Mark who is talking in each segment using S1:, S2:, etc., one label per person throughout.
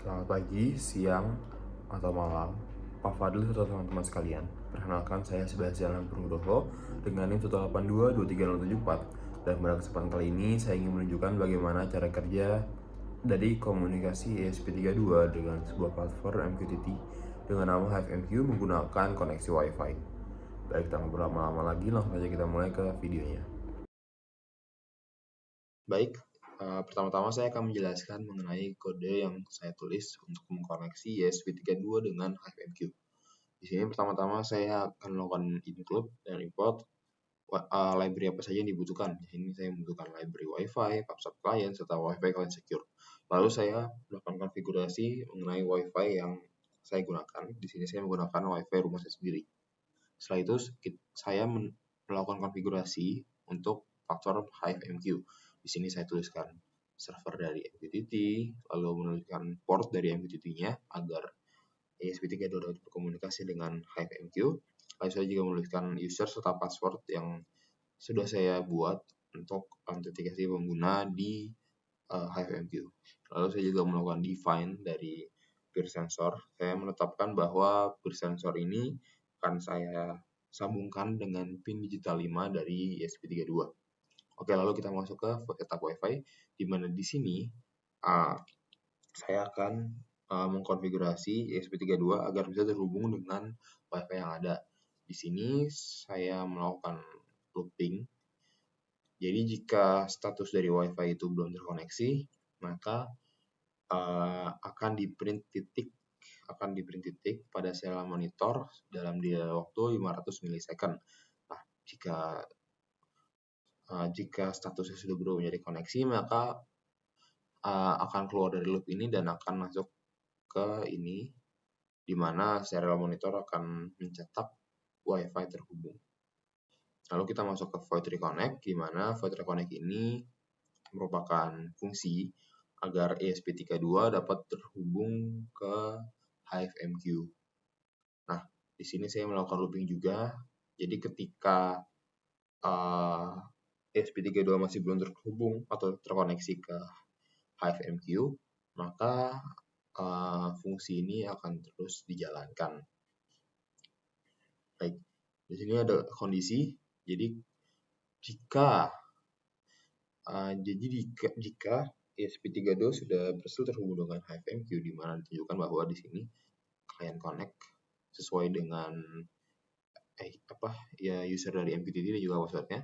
S1: Selamat pagi, siang, atau malam, Pak Fadil serta teman-teman sekalian. Perkenalkan, saya Sebastian Nugroho dengan NIM 182230774. Dan pada kesempatan kali ini, saya ingin menunjukkan bagaimana cara kerja dari komunikasi ESP32 dengan sebuah platform MQTT dengan nama HiveMQ menggunakan koneksi Wi-Fi. Baik, tanpa berlama-lama lagi, langsung saja kita mulai ke videonya. Baik, pertama-tama saya akan menjelaskan mengenai kode yang saya tulis untuk mengkoneksi ESP32 dengan HiveMQ. Di sini pertama-tama saya akan melakukan include dan import library apa saja yang dibutuhkan. Di sini saya membutuhkan library Wi-Fi, PubSub client, serta Wi-Fi client secure. Lalu saya melakukan konfigurasi mengenai Wi-Fi yang saya gunakan. Di sini saya menggunakan Wi-Fi rumah saya sendiri. Setelah itu saya melakukan konfigurasi untuk faktor HiveMQ. Di sini saya tuliskan server dari MQTT, lalu menuliskan port dari MQTT-nya agar ESP32 dapat berkomunikasi dengan HiveMQ. Lalu saya juga menuliskan user serta password yang sudah saya buat untuk autentikasi pengguna di HiveMQ. Lalu saya juga melakukan define dari peer sensor. Saya menetapkan bahwa peer sensor ini akan saya sambungkan dengan pin digital 5 dari ESP32. Oke, lalu kita masuk ke etap Wi-Fi, di mana di sini saya akan mengkonfigurasi ESP32 agar bisa terhubung dengan Wi-Fi yang ada. Di sini saya melakukan looping. Jadi jika status dari Wi-Fi itu belum terkoneksi, maka akan di print titik pada serial monitor dalam waktu 500 milisecond. Nah, jika statusnya sudah berubah menjadi koneksi, maka akan keluar dari loop ini dan akan masuk ke ini, di mana serial monitor akan mencetak Wi-Fi terhubung. Lalu kita masuk ke void reconnect, di mana void reconnect ini merupakan fungsi agar ESP32 dapat terhubung ke HiveMQ. Nah, di sini saya melakukan looping juga. Jadi ketika ESP32 masih belum terhubung atau terkoneksi ke HiveMQ, maka fungsi ini akan terus dijalankan. Baik, di sini ada kondisi. Jadi jika ESP32 sudah berhasil terhubung dengan HiveMQ, di mana ditunjukkan bahwa di sini client connect sesuai dengan user dari MQTT dan juga passwordnya,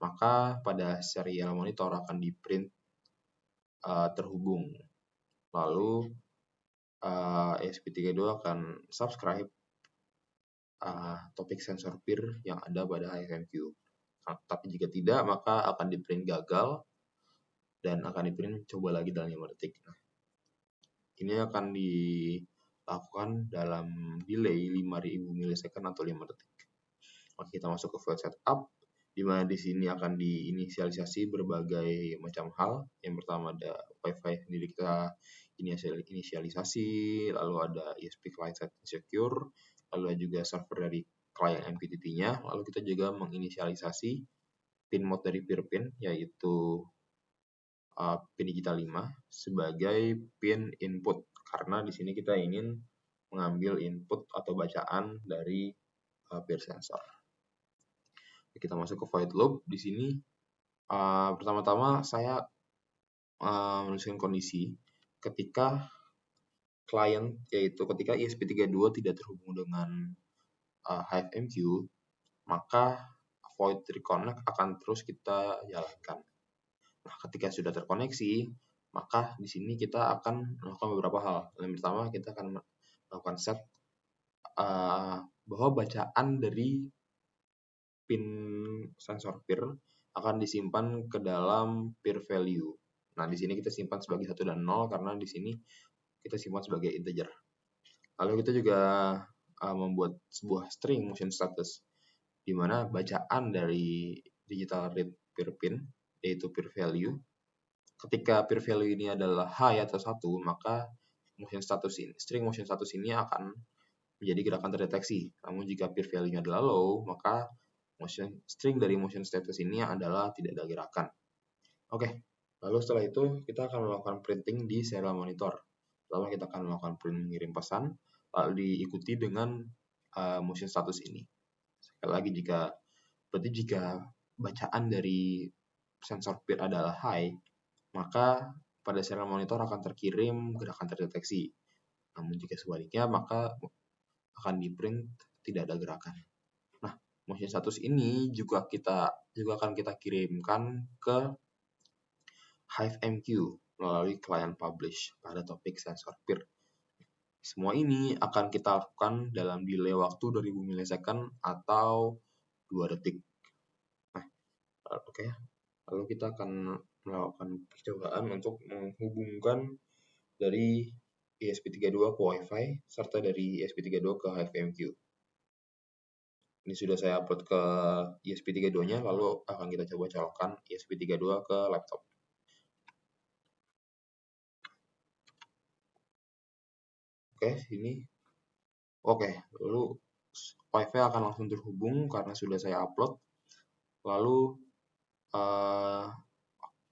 S1: maka pada serial monitor akan di print terhubung. Lalu ESP32 akan subscribe topik sensor peer yang ada pada HiveMQ. Tapi jika tidak, maka akan di print gagal dan akan di print coba lagi dalam 5 detik. Nah, ini akan dilakukan dalam delay 5000 milisecond atau 5 detik. Oke, kita masuk ke void setup, di mana di sini akan diinisialisasi berbagai macam hal. Yang pertama ada Wi-Fi sendiri kita inisialisasi, lalu ada ESP client secure, lalu juga server dari client MQTT-nya, lalu kita juga menginisialisasi pin mode dari peer pin, yaitu pin digital 5 sebagai pin input, karena di sini kita ingin mengambil input atau bacaan dari peer sensor. Kita masuk ke void loop. Di sini pertama-tama saya menuliskan kondisi ketika client, yaitu ketika ESP32 tidak terhubung dengan HiveMQ, maka void reconnect akan terus kita jalankan. Nah, ketika sudah terkoneksi, maka di sini kita akan melakukan beberapa hal. Yang pertama, kita akan melakukan set bahwa bacaan dari pin sensor peer akan disimpan ke dalam peer value. Nah, di sini kita simpan sebagai 1 dan 0 karena di sini kita simpan sebagai integer. Lalu kita juga membuat sebuah string motion status, di mana bacaan dari digital read peer pin, yaitu peer value, ketika peer value ini adalah high atau 1, maka string motion status ini akan menjadi gerakan terdeteksi. Namun jika peer value-nya adalah low, maka string dari motion status ini adalah tidak ada gerakan. Oke, lalu setelah itu kita akan melakukan printing di serial monitor. Pertama kita akan melakukan print mengirim pesan, lalu diikuti dengan motion status ini. Sekali lagi jika bacaan dari sensor peer adalah high, maka pada serial monitor akan terkirim gerakan terdeteksi. Namun jika sebaliknya, maka akan di print tidak ada gerakan. Nah, motion status ini juga akan kita kirimkan ke HiveMQ melalui client publish pada topik sensor peer. Semua ini akan kita lakukan dalam delay waktu 2000 millisecond atau 2 detik. Nah, oke. Lalu kita akan melakukan percobaan untuk menghubungkan dari ESP32 ke Wi-Fi serta dari ESP32 ke HiveMQ. Ini sudah saya upload ke ESP32-nya, lalu akan kita coba colokkan ESP32 ke laptop. Oke, sini. Oke, lalu Wi-Fi akan langsung terhubung karena sudah saya upload. Lalu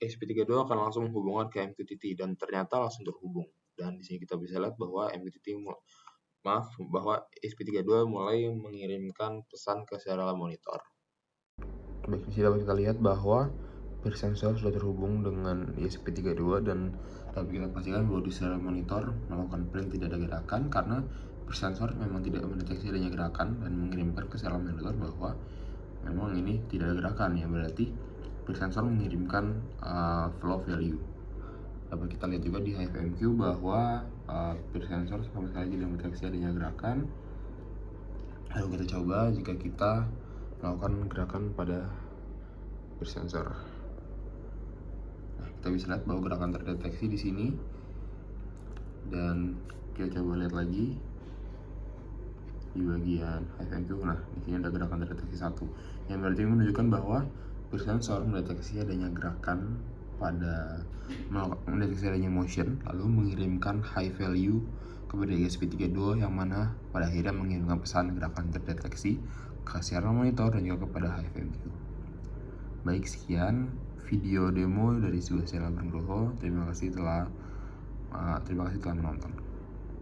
S1: ESP32 akan langsung menghubungkan ke MQTT dan ternyata langsung terhubung. Dan di sini kita bisa lihat bahwa ESP32 mulai mengirimkan pesan ke serial monitor. Baik, di sini dapat kita lihat bahwa peer sensor sudah terhubung dengan ESP32 dan dapat kita pastikan bahwa di serial monitor melakukan print tidak ada gerakan karena peer sensor memang tidak mendeteksi adanya gerakan dan mengirimkan ke serial monitor bahwa memang ini tidak ada gerakan, ya berarti peer sensor mengirimkan flow value. Dapat kita lihat juga di HiveMQ bahwa peer sensor sama sekali tidak mendeteksi adanya gerakan. Lalu kita coba jika kita melakukan gerakan pada peer sensor. Nah, kita bisa lihat bahwa gerakan terdeteksi di sini. Dan kita coba lihat lagi di bagian HiveMQ. Nah, di sini ada gerakan terdeteksi 1, yang berarti menunjukkan bahwa peer sensor mendeteksi adanya gerakan mendeteksi adanya motion, lalu mengirimkan high value kepada ESP32 yang mana pada akhirnya mengirimkan pesan gerakan terdeteksi ke serial monitor dan juga kepada HiveMQ. Baik, sekian video demo dari sebuah serial Nugroho. Terima kasih telah menonton.